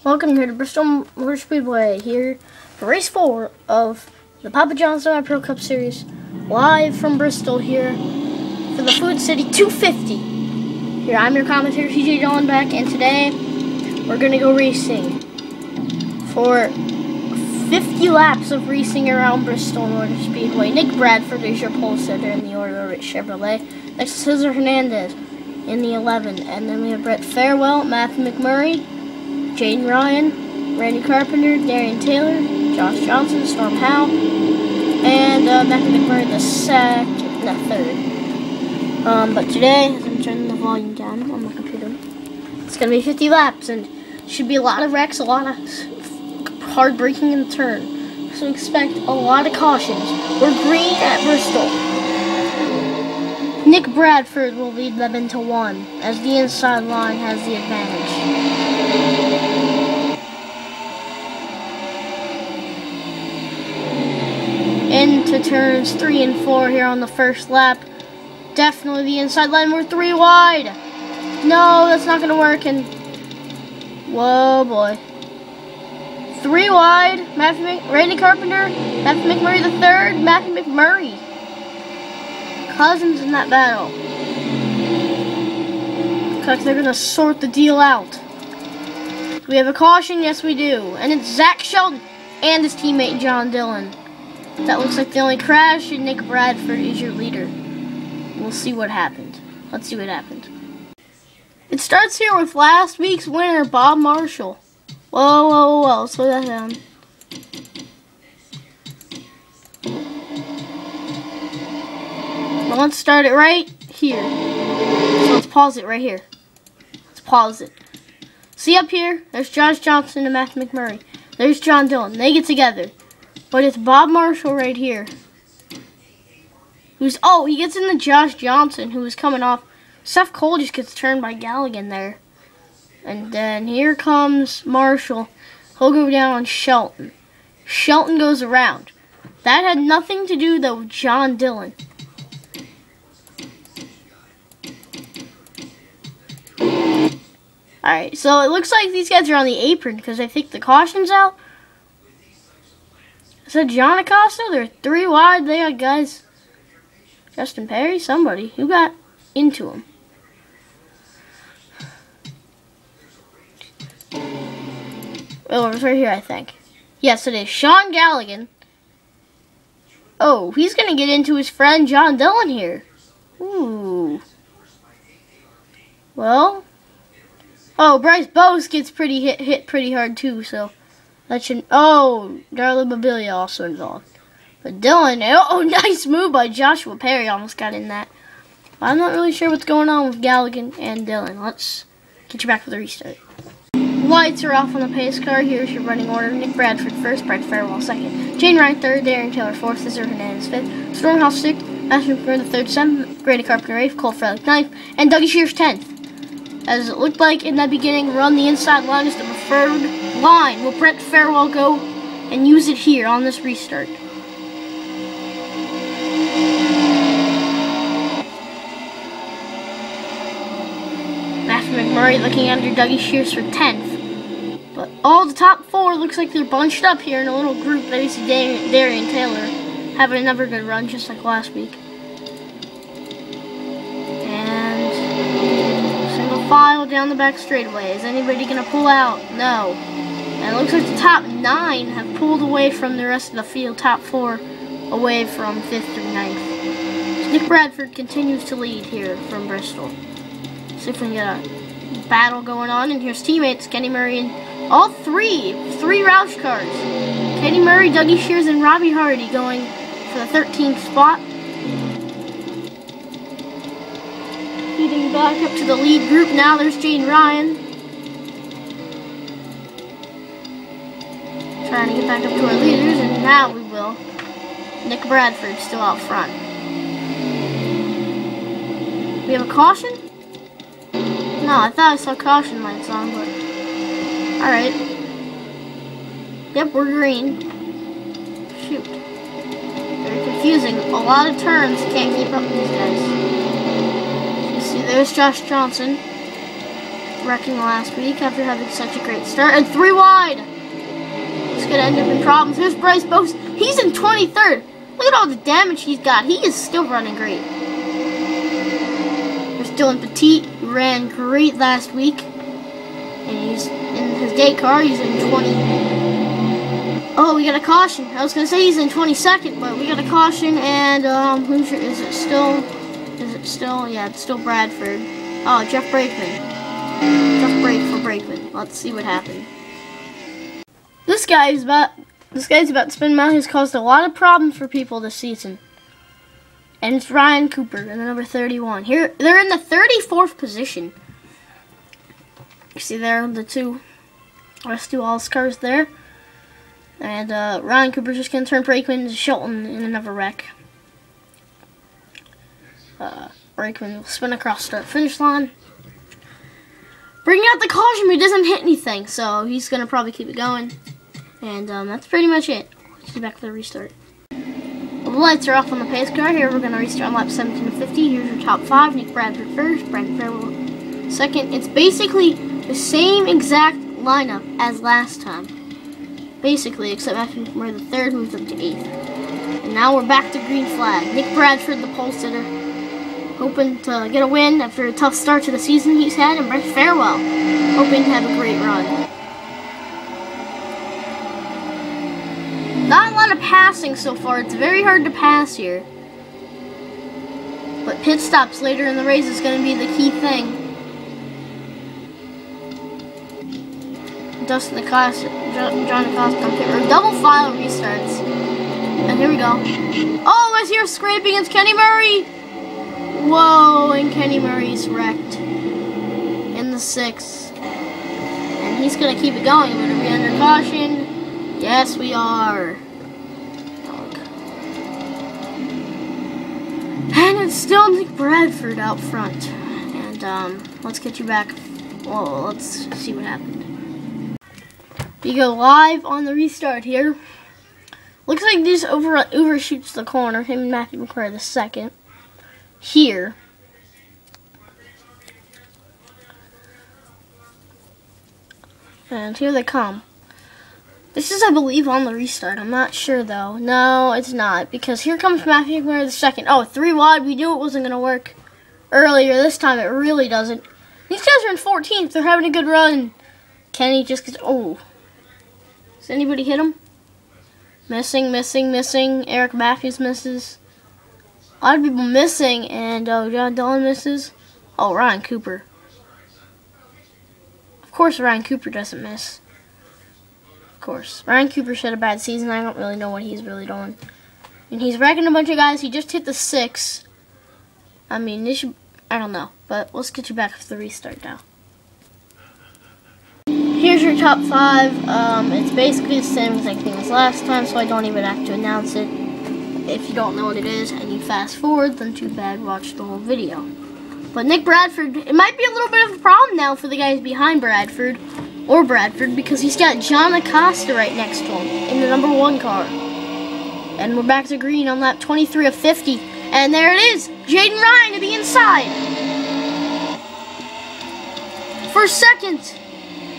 Welcome here to Bristol Motor Speedway here for race 4 of the Papa John's Semi-Pro Cup Series, live from Bristol here for the Food City 250. Here, I'm your commentator, TJ Dallenbeck, and today we're going to go racing for 50 laps of racing around Bristol Motor Speedway. Nick Bradford is your pole sitter in the order of Chevrolet. Next to Cesar Hernandez in the 11. And then we have Brett Farewell, Matthew McMurray, Jaden Ryan, Randy Carpenter, Darian Taylor, Josh Johnson, Storm Howe, and Matthew McMurray the third. But today, as I'm turning the volume down on my computer, it's going to be 50 laps, and should be a lot of wrecks, a lot of hard braking in the turn. So expect a lot of cautions. We're green at Bristol. Nick Bradford will lead them into one, as the inside line has the advantage. Into turns 3 and 4 here on the first lap. Definitely the inside line. We're 3 wide. No, that's not going to work. And whoa, boy. 3 wide. Randy Carpenter, Matthew McMurray the third, Matthew McMurray. Cousins in that battle. Looks like they're going to sort the deal out. Do we have a caution? Yes, we do. And it's Zach Sheldon and his teammate John Dillon. That looks like the only crash, and Nick Bradford is your leader. We'll see what happened. Let's see what happened. It starts here with last week's winner, Bob Marshall. Whoa, whoa, whoa, slow that down. Well, let's start it right here. So let's pause it right here. Let's pause it. See up here, there's Josh Johnson and Matthew McMurray. There's John Dillon. They get together. But it's Bob Marshall right here. He gets into Josh Johnson, who was coming off. Seth Cole just gets turned by Galligan there. And then here comes Marshall. He'll go down on Shelton. Shelton goes around. That had nothing to do, though, with John Dillon. Alright, so it looks like these guys are on the apron because I think the caution's out. Is that John Acosta? They're 3 wide. They got guys. Justin Perry? Somebody. Who got into him? Oh, it's right here, I think. Yes, it is. Sean Galligan. Oh, he's going to get into his friend John Dillon here. Ooh. Well. Oh, Bryce Bose gets hit pretty hard too, so that should. Oh, Darla Babilia also involved. But Dillon, oh, nice move by Joshua Perry. Almost got in that. But I'm not really sure what's going on with Galligan and Dillon. Let's get you back for the restart. Lights are off on the pace car. Here's your running order. Nick Bradford first, Brett Farewell second, Jane Ryan third, Darian Taylor fourth, Cesar Hernandez fifth, Stormhouse sixth, Matthew McMurray the third, seventh, Grady Carpenter eighth, Cole Frelick ninth, and Dougie Shears 10th. As it looked like in that beginning run, the inside line is the preferred line. Will Brett Farewell go and use it here on this restart? Matthew McMurray looking under Dougie Shears for 10th. But all the top 4 looks like they're bunched up here in a little group. There you see Darian Taylor having another good run just like last week. File down the back straightaway. Is anybody going to pull out? No. And it looks like the top 9 have pulled away from the rest of the field. Top 4 away from 5th through 9th. So Nick Bradford continues to lead here from Bristol. See if we can get a battle going on. And here's teammates, Kenny Murray and all 3 Roush cars. Kenny Murray, Dougie Shears, and Robbie Hardy going for the 13th spot. Leading back up to the lead group now, there's Jane Ryan. Trying to get back up to our leaders, and now we will. Nick Bradford still out front. We have a caution? No, I thought I saw caution lights on, but alright. Yep, we're green. Shoot. Very confusing. A lot of turns, can't keep up with these guys. See, there's Josh Johnson. wrecking last week after having such a great start. And 3 wide. It's going to end up in problems. Here's Bryce Bose. He's in 23rd. Look at all the damage he's got. He is still running great. There's Dylan Petit, who ran great last week. And he's in his day car. He's in 20. Oh, we got a caution. I was going to say he's in 22nd, but we got a caution. And, is it still? Yeah, it's still Bradford. Oh, Jeff Brakeman. Jeff Brake for Brakeman. Let's see what happened. This guy's about to spin him out. He's caused a lot of problems for people this season. And it's Ryan Cooper in the number 31. Here, they're in the 34th position. You see there the two all cars there. And Ryan Cooper's just going to turn Brakeman into Shelton in another wreck. Brakeman will spin across start-finish line. Bringing out the caution, but he doesn't hit anything. So he's going to probably keep it going. And that's pretty much it. Let's get back to the restart. Well, the lights are off on the pace car. Here we're going to restart on lap 1750. Here's your top 5. Nick Bradford first, Brandon Farewell second. It's basically the same exact lineup as last time. Basically, except Matthew where the third moved up to 8th. And now we're back to green flag. Nick Bradford, the pole sitter, hoping to get a win after a tough start to the season he's had. And Brett Farewell, hoping to have a great run. Not a lot of passing so far. It's very hard to pass here. But pit stops later in the race is going to be the key thing. Dustin Acosta, John Acosta on pit road. Double file restarts. And here we go. Oh, I see her scraping against Kenny Murray. Whoa, and Kenny Murray's wrecked in the 6th. And he's going to keep it going. We're going to be under caution. Yes, we are. And it's still Nick Bradford out front. And let's get you back. Well, let's see what happened. You go live on the restart here. Looks like this overshoots the corner. Him and Matthew McQuarrie the second. Here. And here they come. This is, I believe, on the restart. I'm not sure, though. No, it's not. Because here comes Matthew McQuarrie the second. Oh, 3 wide. We knew it wasn't going to work earlier. This time, it really doesn't. These guys are in 14th. They're having a good run. Kenny just gets... Oh. Does anybody hit him? Missing. Eric Matthews misses. A lot of people missing. And John Dillon misses. Oh, Ryan Cooper. Of course, Ryan Cooper doesn't miss. Of course. Ryan Cooper had a bad season. I don't really know what he's really doing. And he's wrecking a bunch of guys. He just hit the 6. I mean, this should... I don't know. But let's get you back to the restart now. Here's your top 5. It's basically the same exact thing as last time, so I don't even have to announce it. If you don't know what it is and you fast forward, then too bad, watch the whole video. But Nick Bradford, it might be a little bit of a problem now for the guys behind Bradford, because he's got John Acosta right next to him in the number 1 car. And we're back to green on lap 23 of 50. And there it is, Jaden Ryan to the inside. For second.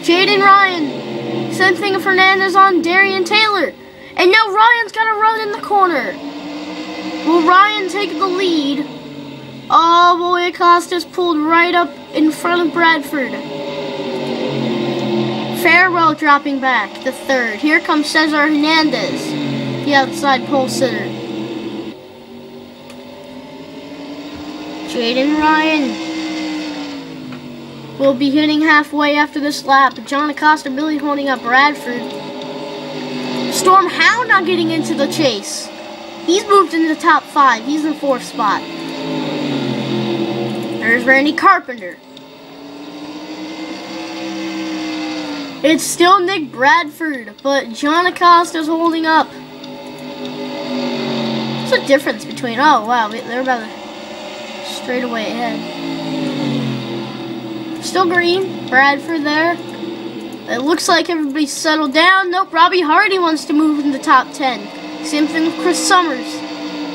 Jaden Ryan. Same thing of Fernandez on Darian Taylor. And now Ryan's got to run in the corner. Will Ryan take the lead? Oh boy, Acosta's pulled right up in front of Bradford. Farewell dropping back, the 3rd. Here comes Cesar Hernandez, the outside pole sitter. Jaden Ryan will be hitting halfway after this lap. John Acosta really holding up Bradford. Storm Howe not getting into the chase. He's moved into the top 5. He's in 4th spot. There's Randy Carpenter. It's still Nick Bradford, but John Acosta's holding up. What's the difference between... Oh, wow, they're about straight away ahead. Still green. Bradford there. It looks like everybody's settled down. Nope, Robbie Hardy wants to move in the top 10. Same thing with Chris Summers.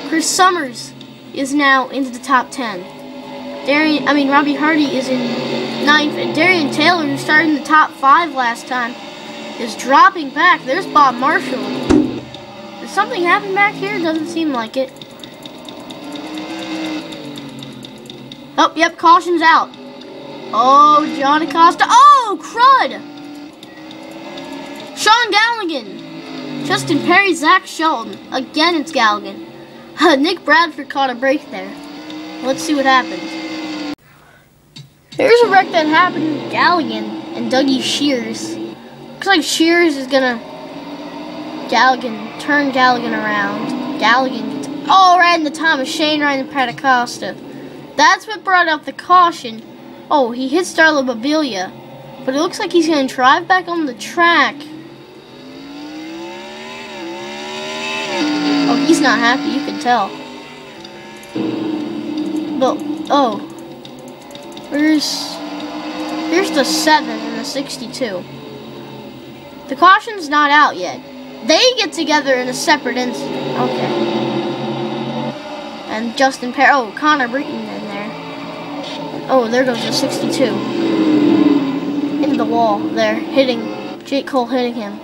Chris Summers is now into the top 10. Robbie Hardy is in 9th, and Darian Taylor, who started in the top 5 last time, is dropping back. There's Bob Marshall. Did something happen back here? Doesn't seem like it. Oh, yep, caution's out. Oh, John Acosta. Oh, crud! Sean Galligan. Justin Perry, Zach Shelton. Again, it's Galligan. Nick Bradford caught a break there. Let's see what happens. Here's a wreck that happened with Galligan and Dougie Shears. Looks like Shears is gonna turn Galligan around. Galligan gets, oh, right in the time of Shane Ryan and Pat Acosta. That's what brought out the caution. Oh, he hit Starla Babilia, but it looks like he's gonna drive back on the track. Oh, he's not happy, you can tell. But, oh. Here's the 7 and the 62. The caution's not out yet. They get together in a separate incident. Okay. And Justin Perry, oh, Connor Britton in there. Oh, there goes the 62. Into the wall there, hitting, Jake Cole hitting him.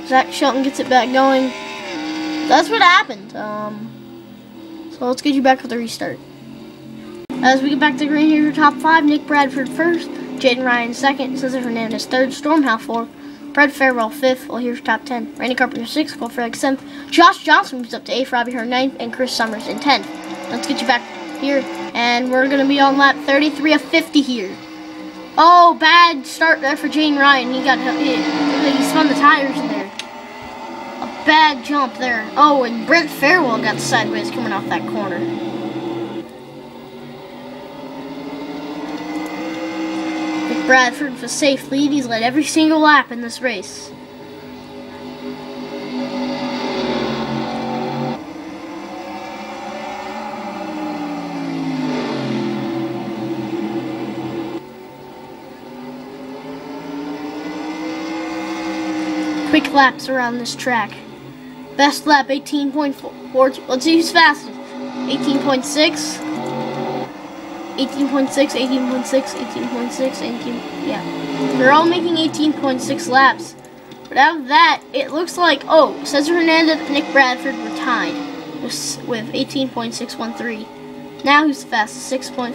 Zach Shelton gets it back going. That's what happened. So let's get you back for the restart. As we get back to green, here your top 5. Nick Bradford first, Jaden Ryan second, Cesar Hernandez third, Storm Howe 4th, Fred Farewell 5th. Well, here's your top 10. Randy Carpenter 6th, Cole Frelick 7th, Josh Johnson moves up to 8th, Robbie Hearn 9th, and Chris Summers in 10th. Let's get you back here, and we're going to be on lap 33 of 50 here. Oh, bad start there for Jaden Ryan. He got hit. He spun the tires in there. A bad jump there. Oh, and Brent Farewell got sideways coming off that corner. Nick Bradford with a safe lead. He's led every single lap in this race. Quick laps around this track. Best lap 18.4. Let's see who's fastest. 18.6. 18.6, 18.6, 18.6, 18. Yeah. They're all making 18.6 laps. But out of that, it looks like, oh, Cesar Hernandez and Nick Bradford were tied with 18.613. Now who's the fastest? 6.5.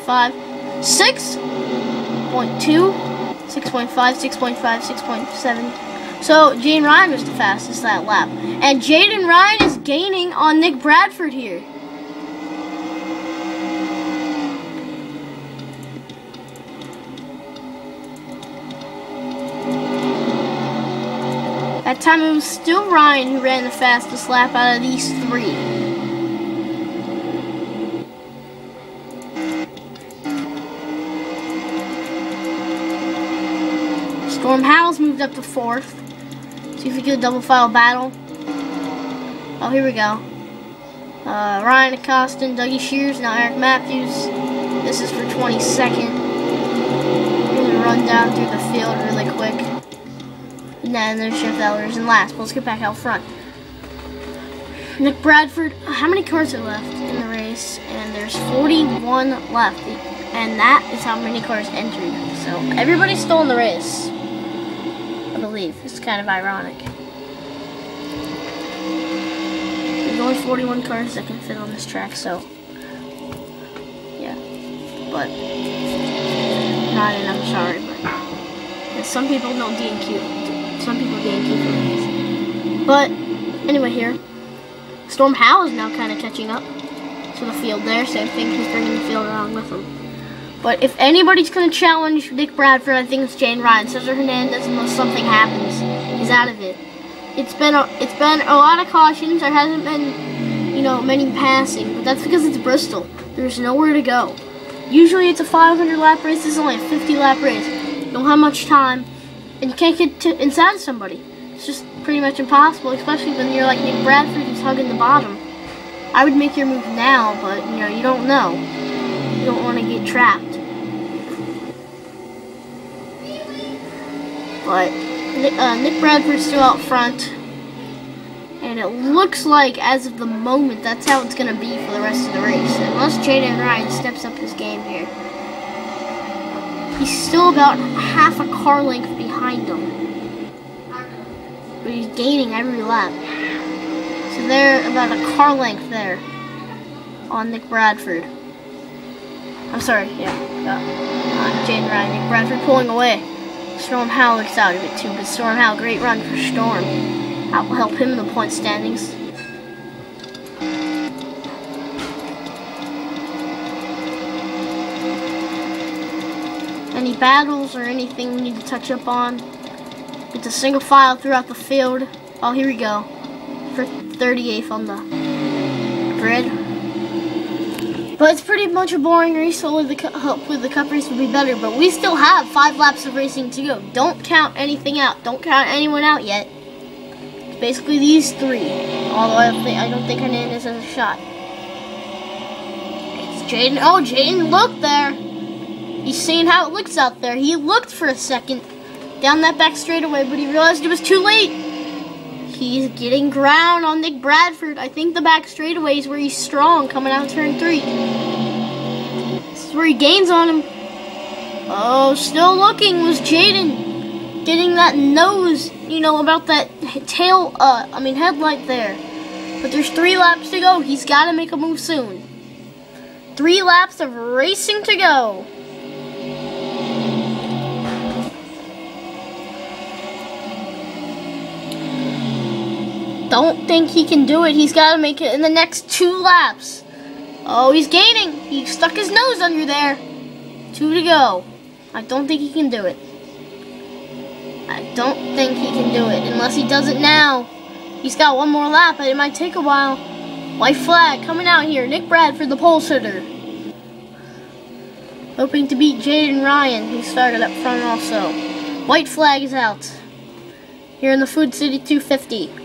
6.2. 6.5, 6.5, 6.7. So, Jaden Ryan was the fastest that lap. And Jaden Ryan is gaining on Nick Bradford here. That time it was still Ryan who ran the fastest lap out of these 3. Storm Howell's moved up to 4th. See if we get a double file battle. Oh, here we go. Ryan Acosta and Dougie Shears, now Eric Matthews. This is for 22nd. We're gonna run down through the field really quick. And then there's Jeff Ellers in last. But let's get back out front. Nick Bradford, how many cars are left in the race? And there's 41 left. And that is how many cars entered. So everybody's still in the race. I believe. It's kind of ironic. There's only 41 cars that can fit on this track, so yeah. But not enough, sorry, but yeah, some people don't DNQ. Some people DNQ for these. But anyway, here Storm Howell is now kind of catching up to the field there, so I think he's bringing the field along with him. But if anybody's going to challenge Nick Bradford, I think it's Jaden Ryan. Cesar Hernandez, unless something happens, he's out of it. It's been a lot of cautions. There hasn't been, you know, many passing, but that's because it's Bristol. There's nowhere to go. Usually it's a 500 lap race. This is only a 50 lap race. You don't have much time, and you can't get inside somebody. It's just pretty much impossible, especially when you're like Nick Bradford who's hugging the bottom. I would make your move now, but you know, you don't know. You don't want to get trapped. But Nick Bradford's still out front. And it looks like, as of the moment, that's how it's going to be for the rest of the race. Unless Jaden Ryan steps up his game here. He's still about half a car length behind him. But he's gaining every lap. So they're about a car length there on Nick Bradford. I'm sorry, Jaden Ryan, Nick Bradford pulling away. Storm Howell looks out of it too, but Storm Howell, great run for Storm. That will help him in the point standings. Any battles or anything we need to touch up on? It's a single file throughout the field. Oh, here we go. For 38th on the grid. But it's pretty much a boring race, so with the cup race would be better. But we still have 5 laps of racing to go. Don't count anything out. Don't count anyone out yet. It's basically these 3. Although I don't think Hernandez has a shot. It's Jaden. Oh, Jaden, look there. He's seeing how it looks out there. He looked for a second down that back straightaway, but he realized it was too late. He's getting ground on Nick Bradford. I think the back straightaway is where he's strong coming out of turn 3. This is where he gains on him. Oh, still looking was Jaden. Getting that nose, you know, about that headlight there. But there's 3 laps to go. He's got to make a move soon. 3 laps of racing to go. Don't think he can do it. He's got to make it in the next 2 laps. Oh, he's gaining. He stuck his nose under there. 2 to go. I don't think he can do it. I don't think he can do it unless he does it now. He's got 1 more lap, but it might take a while. White flag coming out here. Nick Bradford, the pole sitter. Hoping to beat Jaden Ryan, who started up front also. White flag is out. Here in the Food City 250.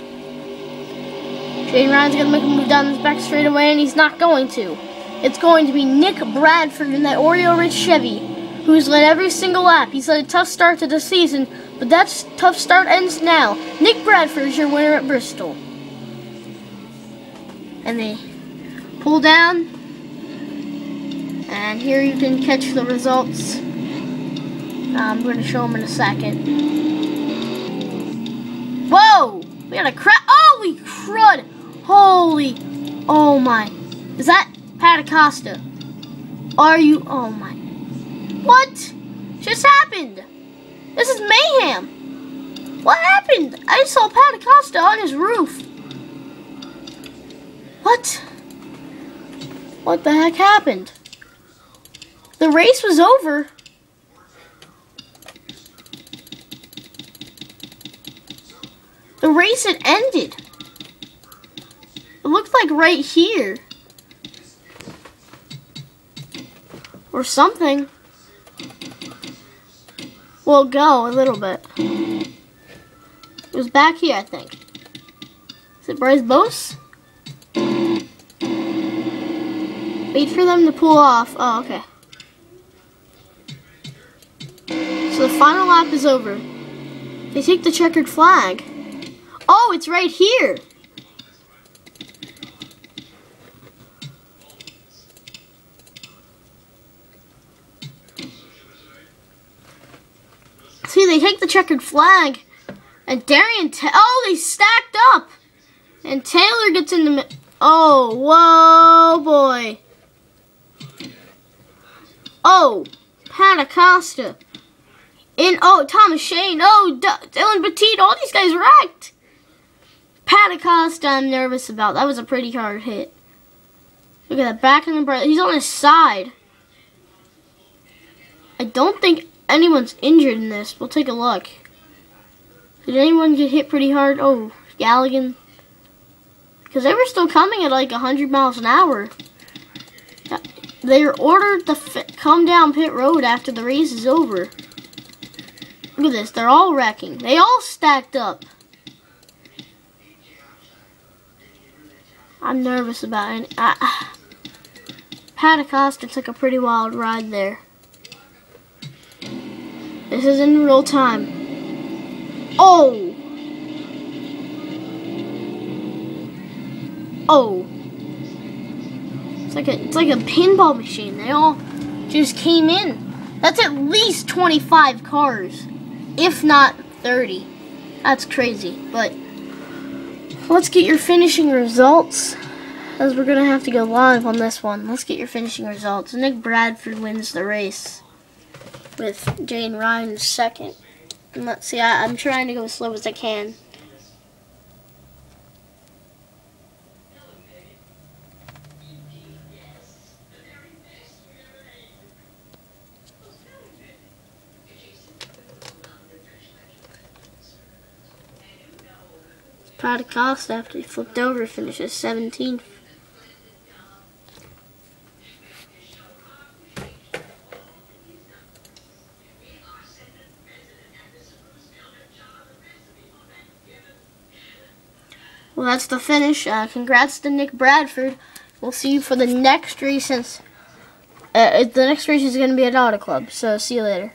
Jaden Ryan's going to make a move down this back straightaway, and he's not going to. It's going to be Nick Bradford in that Oreo-Rich Chevy, who's led every single lap. He's had a tough start to the season, but that tough start ends now. Nick Bradford is your winner at Bristol. And they pull down, and here you can catch the results. I'm going to show them in a second. Whoa! We had a crash. Holy crud! Holy, oh my. Is that Pat Acosta? Are you, oh my. What just happened? This is mayhem. What happened? I saw Pat Acosta on his roof. What? What the heck happened? The race was over. The race had ended. It looked like right here. Or something. Well, go a little bit. It was back here, I think. Is it Bryce Bose? Wait for them to pull off. Oh, okay. So the final lap is over. They take the checkered flag. Oh, it's right here. See, they take the checkered flag, and oh, they stacked up, and Taylor gets in the oh, whoa, boy. Oh, Pat Acosta. Oh, Thomas Shane. Oh, Dylan Petit. All these guys wrecked. Pat Acosta, I'm nervous about. That was a pretty hard hit. Look at that back in the bright. He's on his side. I don't think anyone's injured in this. We'll take a look. Did anyone get hit pretty hard? Oh, Galligan. Because they were still coming at like 100 miles an hour. They were ordered to come down pit road after the race is over. Look at this. They're all wrecking. They all stacked up. I'm nervous about it. Pat Acosta took a pretty wild ride there. This is in real time. Oh! Oh. It's like a pinball machine. They all just came in. That's at least 25 cars, if not 30. That's crazy. But let's get your finishing results, as we're gonna have to go live on this one. Let's get your finishing results. Nick Bradford wins the race with Jane Ryan second. And let's see. I'm trying to go as slow as I can. Prada Costa, after he flipped over, finishes 17th. Well, that's the finish. Congrats to Nick Bradford. We'll see you for the next race, since the next race is going to be at Auto Club. So, see you later.